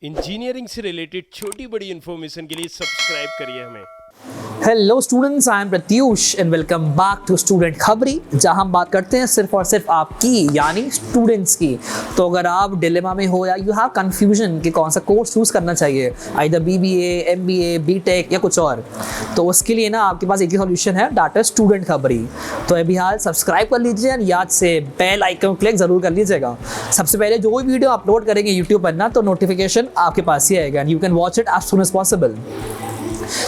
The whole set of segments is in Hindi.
इंजीनियरिंग से रिलेटेड छोटी बड़ी इन्फॉर्मेशन के लिए सब्सक्राइब करिए हमें। Hello students, I am Pratyush and welcome back to Student Khabri, जहां हम बात करते हैं सिर्फ और सिर्फ आपकी यानी स्टूडेंट्स की। तो अगर आप डिलेमा में हो या यू हैव कंफ्यूजन कि कौन सा कोर्स चूज करना चाहिए, आइदर बीबीए, एमबीए, बीटेक या कुछ और, तो उसके लिए ना आपके पास एक ही सॉल्यूशन है, दैट इज स्टूडेंट खबरी। तो अभी हाल सब्सक्राइब कर लीजिए और याद से बेल आइकन क्लिक जरूर कर लीजिएगा। सबसे पहले जो भी वीडियो अपलोड करेंगे यूट्यूब पर ना, तो नोटिफिकेशन आपके पास ही आएगा and you can watch it as soon as possible.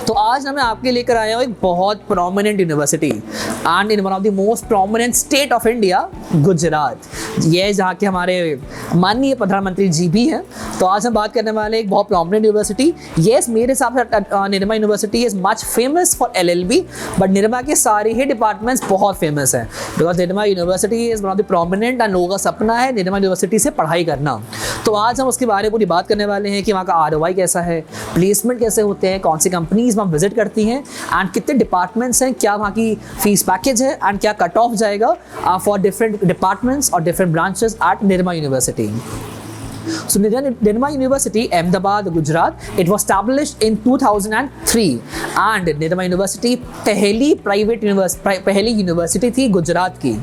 तो आज ना मैं आपके लेकर आया हूँ एक बहुत prominent university and in one of the most prominent state of India, Gujarat. ये जहाँ के हमारे माननीय प्रधानमंत्री जी भी हैं। तो आज हम बात करने वाले एक बहुत प्रोमिनेंट यूनिवर्सिटी। येस, मेरे हिसाब से Nirma university is much famous for LLB, but Nirma के सारे ही डिपार्टमेंट्स बहुत फेमस हैं because Nirma university is one of the prominent and लोगों का सपना है निर्मा यूनिवर्सिटी से पढ़ाई करना। तो आज हम उसके बारे में पूरी बात करने वाले हैं कि वहाँ का ROI कैसा है, प्लेसमेंट कैसे होते हैं, कौन सी कंपनीज वहाँ विजिट करती हैं एंड कितने डिपार्टमेंट्स हैं, क्या वहाँ की फीस पैकेज है एंड क्या कट ऑफ जाएगा फॉर डिफरेंट डिपार्टमेंट्स और different branches at Nirma University. So Nirma University, Ahmedabad, Gujarat, it was established in 2003 and Nirma University पहली यूनिवर्सिटी थी गुजरात की।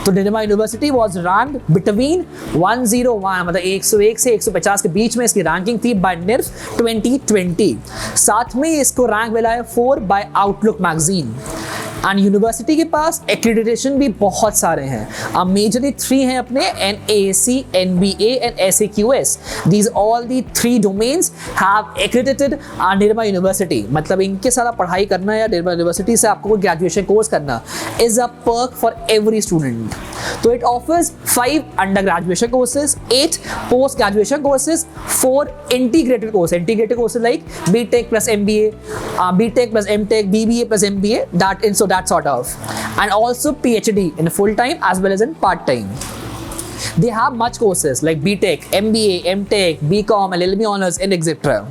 तो Nirma University was ranked between 101 मतलब 101 से 150 के बीच में इसकी रैंकिंग थी by NIRF 2020। साथ में इसको रैंक मिला है 4 by Outlook magazine. And university के पास एक्रेडिटेशन भी बहुत सारे हैं। मेजरली 3 हैं अपने, NAAC, NBA and SAQS। These all the 3 domains have accredited Nirma university. मतलब इनके साथ आप पढ़ाई करना या निर्मा यूनिवर्सिटी से आपको कोई ग्रेजुएशन कोर्स करना is a perk for every student. तो it offers 5 under graduation courses, 8 post graduation courses, 4 integrated course. Integrated courses like BTech plus MBA, BTech plus MTech, BBA plus MBA, that sort of, and also PhD in full time as well as in part time. They have much courses like BTech, MBA, MTech, BCom, LLB honors and etc.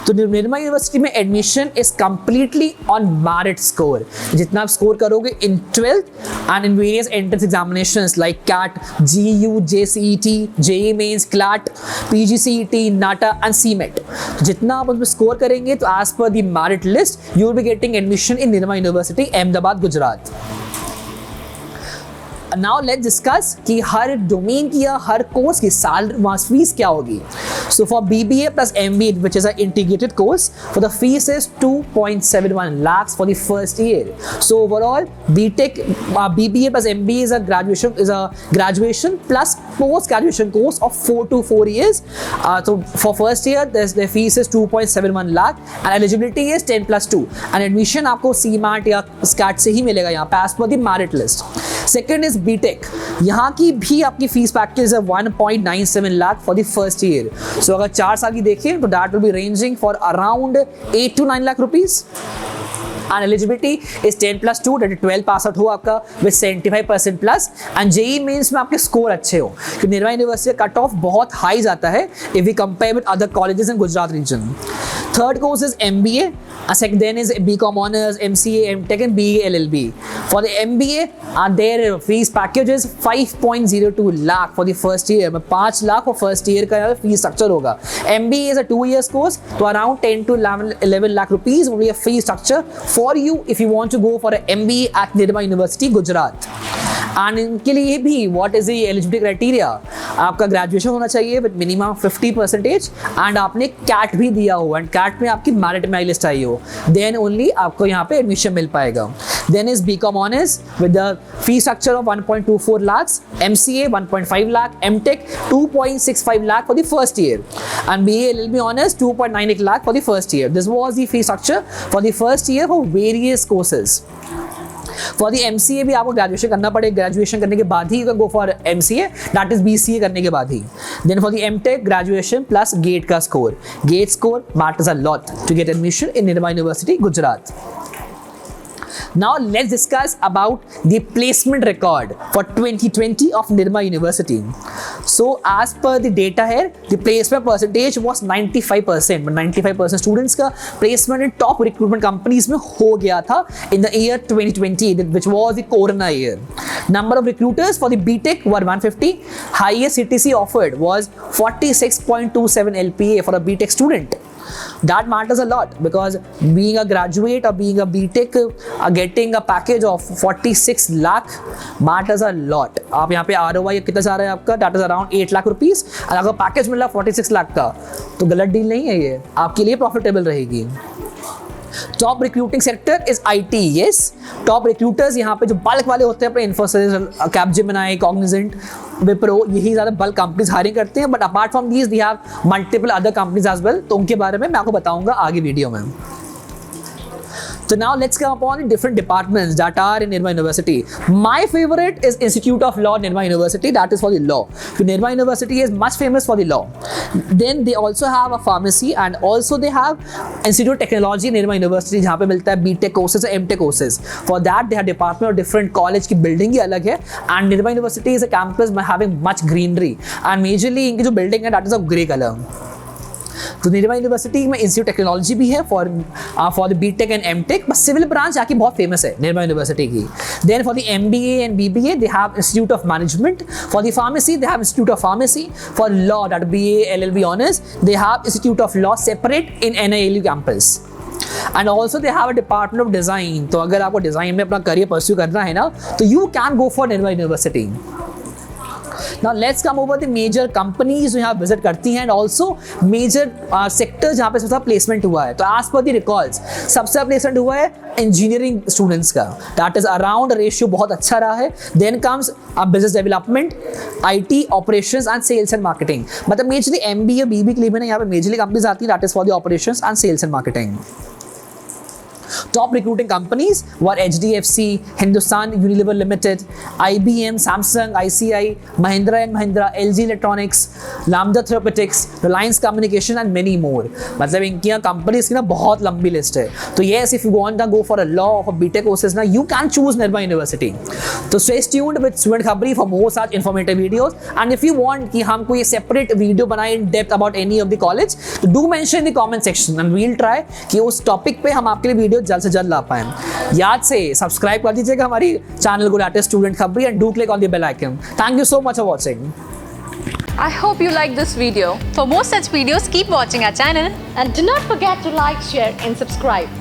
तो निर्मा यूनिवर्सिटी में admission is completely on merit score. जितना आप स्कोर करोगे in 12th and in various entrance examinations like CAT, GU, JCET, JEE Mains, CLAT, PGCET, NATA and CMET। जितना आप उसमें स्कोर करेंगे तो as per the merit list you will be getting admission in Nirma University, Ahmedabad, Gujarat. Now let's discuss कि हर डोमेन की या हर कोर्स की फीस क्या होगी। So for BBA plus MBA, which is an integrated course, for the fees is 2.71 lakhs for the first year. So overall, BBA plus MBA is a graduation plus post graduation course of 4 to 4 years. So for first year, the fees is 2.71 lakh and eligibility is 10+2 and admission आपको CMAT या SCAT से ही मिलेगा यहाँ पे as per the merit list. Second is BTech, यहाँ की भी आपकी फीस पैकेज है 1.97 lakh for the first year. So अगर 4 साल की देखें तो that will be ranging for around 8 to 9 lakh rupees. And eligibility is 10+2, that is 12 pass out हो आपका with 75% plus and JEE mains में आपके स्कोर अच्छे हो क्योंकि निर्मा यूनिवर्सिटी का कट ऑफ बहुत हाई जाता है if we compare with other colleges in Gujarat region. Third course is MBA, then is BCom honors, MCA, MTech and BA LLB. For the MBA, their fees package is 5.02 lakh for the first year. 5 lakh for first year का फीस स्ट्रक्चर होगा। MBA is a 2 years course, तो around 10 to 11 lakh rupees will be a fee structure for you if you want to go for an MBA at Nirma University, Gujarat. And इनके लिए भी what is the eligibility criteria? आपका ग्रेजुएशन होना चाहिए with minimum 50% and आपने CAT भी दिया हो and CAT में आपकी मेरिट में लिस्ट आई हो, then only आपको यहाँ पे एडमिशन मिल पाएगा। Then is BCom honors with the fee structure of 1.24 lakhs, MCA 1.5 lakh, MTech 2.65 lakh for the first year, and BA LLB honors 2.98 lakh for the first year. This was the fee structure for the first year for various courses. For the MCA भी आपको ग्रेजुएशन करना पड़ेगा, ग्रेजुएशन करने के बाद ही you can go for MCA, that is BCA करने के बाद ही। Then for the MTech graduation plus GATE का score, GATE score matters a lot to get admission in Nirma university, Gujarat. Now let's discuss about the placement record for 2020 of Nirma University. So as per the data here, the placement percentage was 95%, but 95% students का placement in top recruitment companies में हो गया था in the year 2020, which was the corona year. Number of recruiters for the BTech were 150. Highest CTC offered was 46.27 LPA for a BTech student. That matters a lot because being a graduate or being a BTech, getting a package of 46 lakh matters a lot. आप यहाँ पे ROI कितना जा रहा है आपका, that is around 8 lakh rupees, और अगर पैकेज मिल रहा 46 लाख का तो गलत डील नहीं है, ये आपके लिए प्रॉफिटेबल रहेगी. Top recruiting sector is IT. Yes, top recruiters यहाँ पे जो बल्क वाले होते हैं अपने इन्फोसिस, कैपजेमिनी, कॉग्निजेंट, विप्रो, यही ज़्यादा बल्क कंपनीज हायरिंग करते हैं. But apart from these we have multiple other companies as well. तो उनके बारे में मैं आपको बताऊंगा आगे वीडियो में. So now let's come upon the different departments that are in Nirma University. My favorite is Institute of Law, Nirma University. That is for the law. So Nirma University is much famous for the law. Then they also have a pharmacy and also they have Institute of Technology, Nirma University, जहाँ पे मिलता है BTech courses और MTech courses. For that they have department of different college की building ही अलग है. And Nirma University is a campus having much greenery. And majorly इनकी जो building है that is of grey color. तो निर्मा यूनिवर्सिटी में इंस्टीट्यूट टेक्नोलॉजी भी है for the BTech and MTech, बस सिविल ब्रांच आके बहुत फेमस है निर्मा यूनिवर्सिटी की. Then for the MBA and BBA they have institute of management. For the pharmacy they have institute of pharmacy. For law that BA LLB honours they have institute of law separate in NILU campus. And also they have a department of design. तो अगर आपको डिज़ाइन में अपना करियर परस्यू करना है ना तो you can go for Nirma university. Now let's come over the major companies जो यहाँ विजिट करती हैं and also major sectors जहाँ पे सबसे प्लेसमेंट हुआ है. तो as per the records सबसे प्लेसमेंट हुआ है इंजीनियरिंग स्टूडेंट्स का, that is around रेशियो बहुत अच्छा रहा है. Then comes business development, IT, operations and sales and marketing. मतलब मेजरली MBA BB के लिए में यहाँ पे मेजरली कंपनीज आती है, that is for the operations and sales and marketing. Top recruiting companies were HDFC, Hindustan Unilever Limited, IBM, Samsung, ICI, Mahindra and Mahindra, LG Electronics, Lambda Therapeutics, Reliance Communication and many more. मतलब इनकी कंपनीज की ना बहुत लंबी लिस्ट है. तो yes, if you want to go for a law or BTech courses ना, you can choose Nirma University. तो stay tuned with Student Khabari for more such informative videos. And if you want कि हम कोई separate video बनाए in depth about any of the college, तो do mention in the comment section and we'll try कि उस topic पे हम आपके लिए वीडियो जल्द से जल्द ला पाए. याद से सब्सक्राइब कर दीजिएगा हमारी चैनल को, that is Student Khabri, and do click on the bell icon. Thank you so much for watching. I hope you like this video. For more such videos, keep watching our channel. And do not forget to like, share and subscribe.